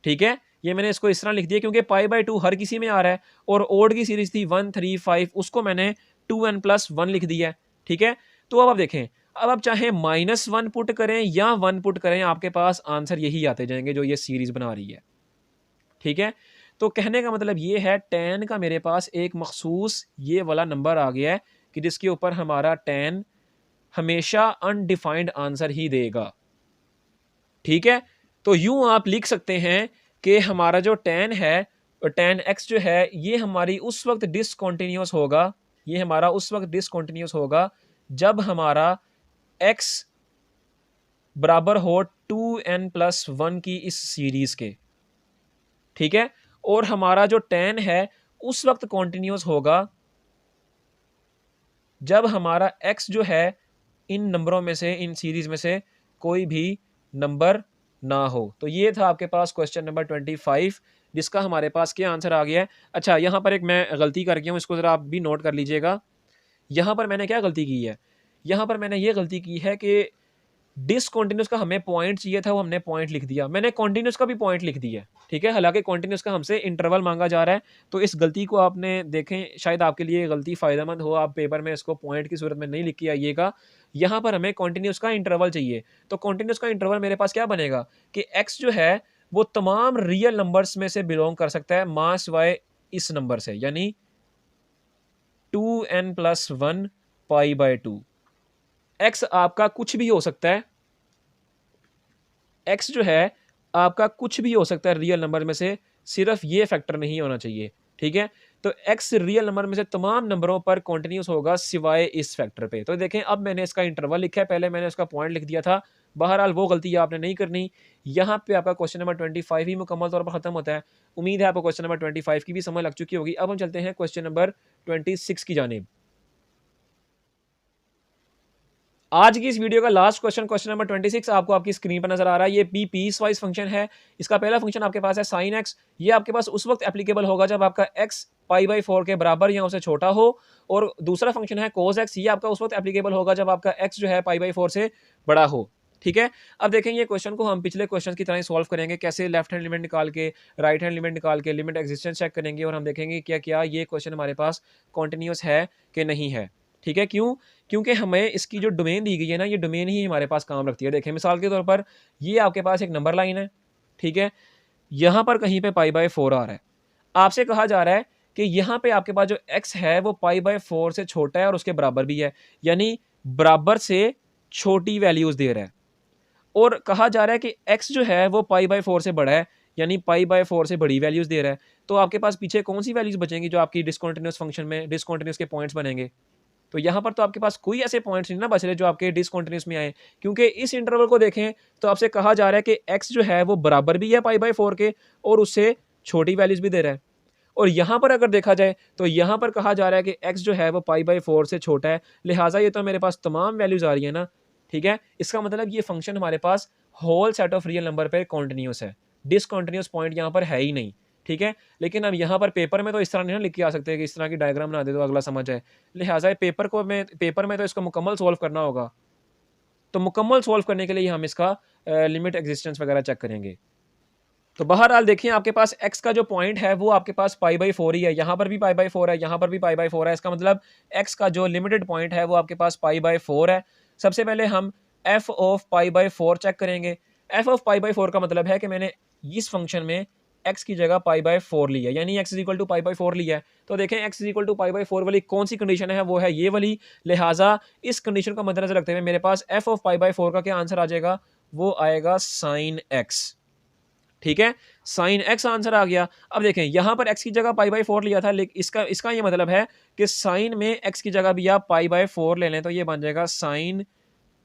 ठीक है, ये मैंने इसको इस तरह लिख दिया क्योंकि π/2 हर किसी में आ रहा है, और ओड की सीरीज़ थी 1, 3, 5, उसको मैंने 2n+1 लिख दिया है। ठीक है, तो अब आप देखें, अब आप चाहे -1 पुट करें या 1 पुट करें, आपके पास आंसर यही आते जाएंगे जो ये सीरीज़ बना रही है। ठीक है, तो कहने का मतलब ये है 10 का मेरे पास एक मखसूस ये वाला नंबर आ गया है कि जिसके ऊपर हमारा 10 हमेशा अनडिफाइंड आंसर ही देगा। ठीक है, तो यूं आप लिख सकते हैं कि हमारा जो 10 है, 10x जो है, ये हमारी उस वक्त डिसकंटिन्यूअस होगा, ये हमारा उस वक्त डिसकंटिन्यूअस होगा जब हमारा x बराबर हो 2n+1 की इस सीरीज के। ठीक है, और हमारा जो 10 है उस वक्त कॉन्टिन्यूस होगा जब हमारा x जो है इन नंबरों में से, इन सीरीज में से कोई भी नंबर ना हो। तो ये था आपके पास क्वेश्चन नंबर 25 जिसका हमारे पास क्या आंसर आ गया है। अच्छा, यहाँ पर एक मैं गलती कर गया हूँ, इसको ज़रा आप भी नोट कर लीजिएगा। यहाँ पर मैंने क्या गलती की है, यहाँ पर मैंने ये गलती की है कि डिसकंटिन्यूअस का हमें पॉइंट चाहिए था, वो हमने पॉइंट लिख दिया, मैंने कॉन्टिन्यूस का भी पॉइंट लिख दिया। ठीक है, हालांकि कॉन्टिन्यूस का हमसे इंटरवल मांगा जा रहा है। तो इस गलती को आपने देखें, शायद आपके लिए गलती फ़ायदेमंद हो, आप पेपर में इसको पॉइंट की सूरत में नहीं लिख के आइएगा। यहाँ पर हमें कॉन्टिन्यूस का इंटरवल चाहिए। तो कॉन्टिन्यूस का इंटरवल मेरे पास क्या बनेगा कि एक्स जो है वो तमाम रियल नंबर्स में से बिलोंग कर सकता है माँ सिवाय इस नंबर से, यानी 2n+1 π/2। एक्स आपका कुछ भी हो सकता है, एक्स जो है आपका कुछ भी हो सकता है रियल नंबर में से, सिर्फ ये फैक्टर नहीं होना चाहिए। ठीक है, तो एक्स रियल नंबर में से तमाम नंबरों पर कॉन्टिन्यूस होगा सिवाय इस फैक्टर पे। तो देखें, अब मैंने इसका इंटरवल लिखा है, पहले मैंने उसका पॉइंट लिख दिया था। बहरहाल वो गलती आपने नहीं करनी। यहाँ पे आपका क्वेश्चन नंबर 25 ही मुकम्मल तौर पर खत्म होता है। उम्मीद है आपको क्वेश्चन नंबर 25 की भी समझ लग चुकी होगी। अब हम चलते हैं क्वेश्चन नंबर 26 की जानिब। आज की इस वीडियो का लास्ट क्वेश्चन, क्वेश्चन नंबर 26 आपको आपकी स्क्रीन पर नजर आ रहा है। ये पीस वाइज फंक्शन है। इसका पहला फंक्शन आपके पास है sin x। ये आपके पास उस वक्त एप्लीकेबल होगा जब आपका x π/4 के बराबर या उससे छोटा हो। और दूसरा फंक्शन है cos x। ये आपका उस वक्त एप्लीकेबल होगा जब आपका x जो है π/4 से बड़ा हो। ठीक है। अब देखें ये क्वेश्चन को हम पिछले क्वेश्चन की तरह ही सॉल्व करेंगे। कैसे लेफ्ट हैंड लिमिट निकाल के, राइट हैंड लिमिट निकाल के लिमिट एक्जिस्टेंस चेक करेंगे और हम देखेंगे क्या-क्या ये क्वेश्चन हमारे पास कंटीन्यूअस है कि नहीं है। ठीक है, क्यों? क्योंकि हमें इसकी जो डोमेन दी गई है ना, ये डोमेन ही हमारे पास काम रखती है। देखें मिसाल के तौर पर ये आपके पास एक नंबर लाइन है, ठीक है? यहाँ पर कहीं पे π/4 आ रहा है। आपसे कहा जा रहा है कि यहाँ पे आपके पास जो x है वो π/4 से छोटा है और उसके बराबर भी है। यानी बराबर से छोटी वैल्यूज़ दे रहा है। और कहा जा रहा है कि x जो है वो π/4 से बड़ा है, यानी π/4 से बड़ी वैल्यूज़ दे रहा है। तो आपके पास पीछे कौन-सी वैल्यूज़ बचेंगी जो आपकी डिसकंटीन्यूअस फंक्शन में डिसकंटीन्यूअस के पॉइंट्स बनेंगे? तो यहाँ पर तो आपके पास कोई ऐसे पॉइंट्स नहीं ना बच रहे जो आपके डिसकंटीन्यूअस में आए। क्योंकि इस इंटरवल को देखें तो आपसे कहा जा रहा है कि x जो है वो बराबर भी है π/4 के और उससे छोटी वैल्यूज़ भी दे रहा है। और यहाँ पर अगर देखा जाए तो यहाँ पर कहा जा रहा है कि x जो है वो π/4 से छोटा है, लिहाजा ये तो मेरे पास तमाम वैल्यूज़ आ रही है ना, ठीक है? इसका मतलब ये फंक्शन हमारे पास whole set of real number पे कंटीन्यूअस है। डिसकंटीन्यूअस पॉइंट यहाँ पर है ही नहीं, ठीक है? लेकिन अब यहाँ पर पेपर में तो इस तरह नहीं ना लिख के आ सकते कि इस तरह की डायग्राम बना दे तो अगला समझ आए। लिहाजा पेपर में तो इसको मुकम्मल सॉल्व करना होगा। तो मुकम्मल सॉल्व करने के लिए हम इसका लिमिट एक्जिस्टेंस वगैरह चेक करेंगे। तो बहरहाल देखिए आपके पास x का जो पॉइंट है वो आपके पास π/4 ही है। यहाँ पर भी π/4 है, यहाँ पर भी π/4 है। इसका मतलब x का जो लिमिटेड पॉइंट है वो आपके पास π/4 है। सबसे पहले हम f ऑफ π/4 चेक करेंगे। f ऑफ π/4 का मतलब है कि मैंने इस फंक्शन में x की जगह π/4 ली है, यानी x इक्वल टू π/4 लिया है। तो देखें x इक्वल टू π/4 वाली कौन सी कंडीशन है, वो है ये वाली। लिहाजा इस कंडीशन को मद्देनजर रखते हुए मेरे पास f ऑफ π/4 का क्या आंसर आ जाएगा, वो आएगा sin x। ठीक है, साइन x आंसर आ गया। अब देखें यहाँ पर x की जगह π/4 लिया था, लेकिन इसका ये मतलब है कि साइन में x की जगह भी आप π/4 ले लें तो ये बन जाएगा साइन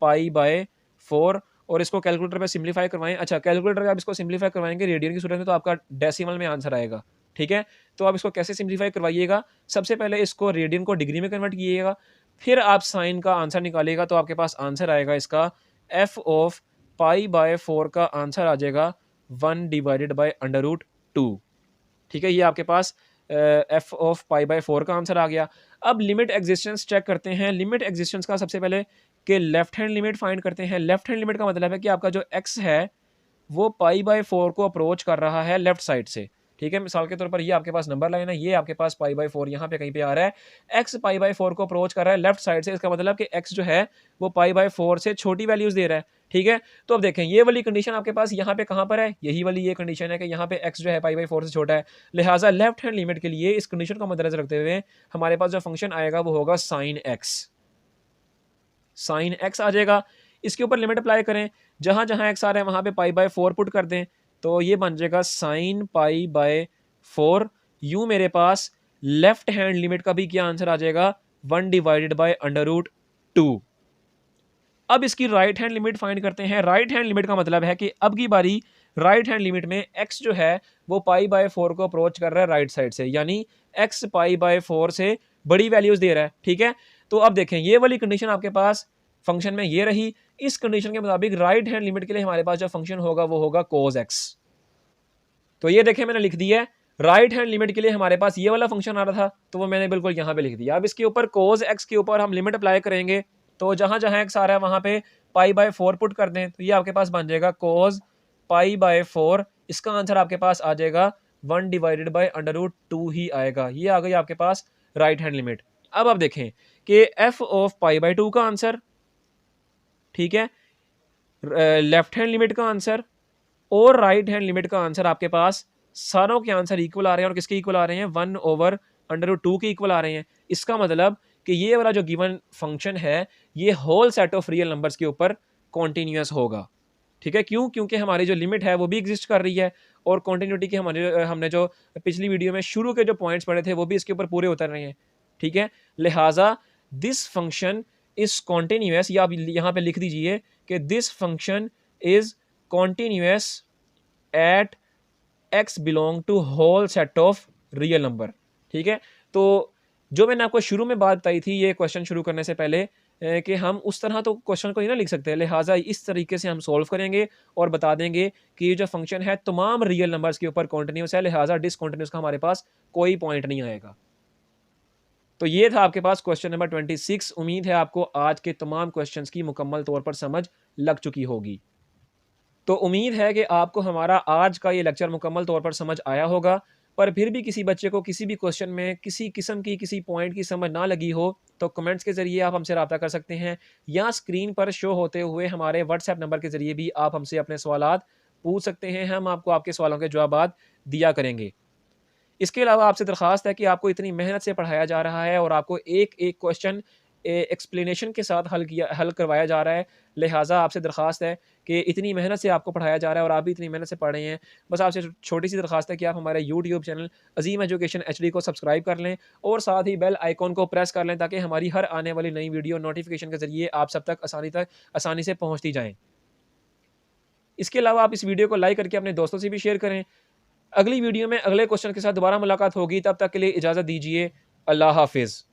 π/4 और इसको कैलकुलेटर पे सिंपलीफाई करवाएं। अच्छा, कैलकुलेटर पे आप इसको सिंपलीफाई करवाएंगे रेडियन की सूरत में तो आपका डेसिमल में आंसर आएगा। ठीक है, तो आप इसको कैसे सिंपलीफाई करवाइएगा, सबसे पहले इसको रेडियन को डिग्री में कन्वर्ट कीजिएगा, फिर आप साइन का आंसर निकालिएगा तो आपके पास आंसर आएगा इसका f ऑफ π/4 का आंसर आ जाएगा 1/√2। ठीक है, ये आपके पास f ऑफ π/4 का आंसर आ गया। अब लिमिट एक्जिस्टेंस चेक करते हैं। लिमिट एक्जिस्टेंस का सबसे पहले कि लेफ्ट हैंड लिमिट फाइंड करते हैं। लेफ्ट हैंड लिमिट का मतलब है कि आपका जो x है वो π/4 को अप्रोच कर रहा है लेफ्ट साइड से। ठीक है, मिसाल के तौर पर ये आपके पास नंबर लाइन है, ये आपके पास π/4 यहाँ पे कहीं पे आ रहा है। x π/4 को अप्रोच कर रहा है लेफ्ट साइड से, इसका मतलब कि x जो है वो π/4 से छोटी वैल्यूज दे रहा है। ठीक है, तो अब देखें ये वाली कंडीशन आपके पास यहाँ पे कहाँ पर है, यही वाली ये कंडीशन है कि यहाँ पे x जो है π/4 से छोटा है। लिहाजा लेफ्ट हैंड लिमिट के लिए इस कंडीशन को मद्देनजर रखते हुए हमारे पास जो फंक्शन आएगा वो होगा साइन x। साइन x आ जाएगा। इसके ऊपर लिमिट अप्लाई करें, जहां जहां x आ रहा है वहां पे π/4 पुट कर दें तो ये बन जाएगा साइन π/4। यूं मेरे पास लेफ्ट हैंड लिमिट का भी क्या आंसर आ जाएगा, 1/√2। अब इसकी राइट हैंड लिमिट फाइंड करते हैं। राइट हैंड लिमिट का मतलब है कि अब की बारी राइट हैंड लिमिट में x जो है वो π/4 को अप्रोच कर रहा है राइट साइड से, यानी x π/4 से बड़ी वैल्यूज दे रहा है। ठीक है, तो अब देखें ये वाली कंडीशन आपके पास फंक्शन में ये रही। इस कंडीशन के मुताबिक राइट हैंड लिमिट के लिए हमारे पास जो फंक्शन होगा वो होगा cos x। तो ये देखें मैंने लिख दिया है, राइट हैंड लिमिट के लिए हमारे पास ये वाला फंक्शन आ रहा था तो वो मैंने बिल्कुल यहाँ पे लिख दिया। अब इसके ऊपर cos x के ऊपर हम लिमिट अप्लाई करेंगे तो जहां जहां x आ रहा है वहां पे π/4 पुट कर दें तो ये आपके पास बन जाएगा cos π/4। इसका आंसर आपके पास आ जाएगा 1/√2 ही आएगा। ये आ गई आपके पास राइट हैंड लिमिट। अब आप देखें कि f ऑफ π/2 का आंसर, ठीक है, लेफ्ट हैंड लिमिट का आंसर और राइट हैंड लिमिट का आंसर आपके पास सारों के आंसर इक्वल आ रहे हैं। और किसके इक्वल आ रहे हैं, 1/√2 के इक्वल आ रहे हैं। इसका मतलब कि ये वाला जो गिवन फंक्शन है ये whole set of real numbers के ऊपर कॉन्टिन्यूस होगा। ठीक है, क्यों, क्योंकि हमारी जो लिमिट है वो भी एग्जिस्ट कर रही है और कॉन्टिन्यूटी के हमने जो पिछली वीडियो में शुरू के जो पॉइंट्स पढ़े थे वो भी इसके ऊपर पूरे उतर रहे हैं। ठीक है, लिहाजा दिस फंक्शन इज कॉन्टिन्यूस, या आप यहाँ पे लिख दीजिए कि this function is continuous at x belong to whole set of real number. ठीक है, तो जो मैंने आपको शुरू में बात बताई थी ये क्वेश्चन शुरू करने से पहले कि हम उस तरह तो क्वेश्चन को ही ना लिख सकते, लिहाजा इस तरीके से हम सॉल्व करेंगे और बता देंगे कि ये जो फंक्शन है तमाम रियल नंबर्स के ऊपर कॉन्टिन्यूस है, लिहाजा डिसकॉन्टिन्यूस का हमारे पास कोई पॉइंट नहीं आएगा। तो ये था आपके पास क्वेश्चन नंबर 26। उम्मीद है आपको आज के तमाम क्वेश्चंस की मुकम्मल तौर पर समझ लग चुकी होगी। तो उम्मीद है कि आपको हमारा आज का ये लेक्चर मुकम्मल तौर पर समझ आया होगा। पर फिर भी किसी बच्चे को किसी भी क्वेश्चन में किसी किस्म की किसी पॉइंट की समझ ना लगी हो, तो कमेंट्स के ज़रिए आप हमसे राब्ता कर सकते हैं, या स्क्रीन पर शो होते हुए हमारे व्हाट्सएप नंबर के ज़रिए भी आप हमसे अपने सवालात पूछ सकते हैं। हम आपको आपके सवालों के जवाबात दिया करेंगे। इसके अलावा आपसे दरख्वास्त है कि आपको इतनी मेहनत से पढ़ाया जा रहा है और आपको एक-एक क्वेश्चन एक्सप्लेनेशन के साथ हल करवाया जा रहा है। लिहाज़ा आपसे दरख्वास्त है कि इतनी मेहनत से आपको पढ़ाया जा रहा है और आप भी इतनी मेहनत से पढ़ रहे हैं। बस आपसे छोटी-सी दरख्वास्त है कि आप हमारे यूट्यूब चैनल अज़ीम एजुकेशन एचडी को सब्सक्राइब कर लें और साथ ही बेल आइकॉन को प्रेस कर लें, ताकि हमारी हर आने वाली नई वीडियो नोटिफ़िकेशन के ज़रिए आप सब तक आसानी से पहुँचती जाएँ। इसके अलावा आप इस वीडियो को लाइक करके अपने दोस्तों से भी शेयर करें। अगली वीडियो में अगले क्वेश्चन के साथ दोबारा मुलाकात होगी, तब तक के लिए इजाज़त दीजिए। अल्लाह हाफ़िज़।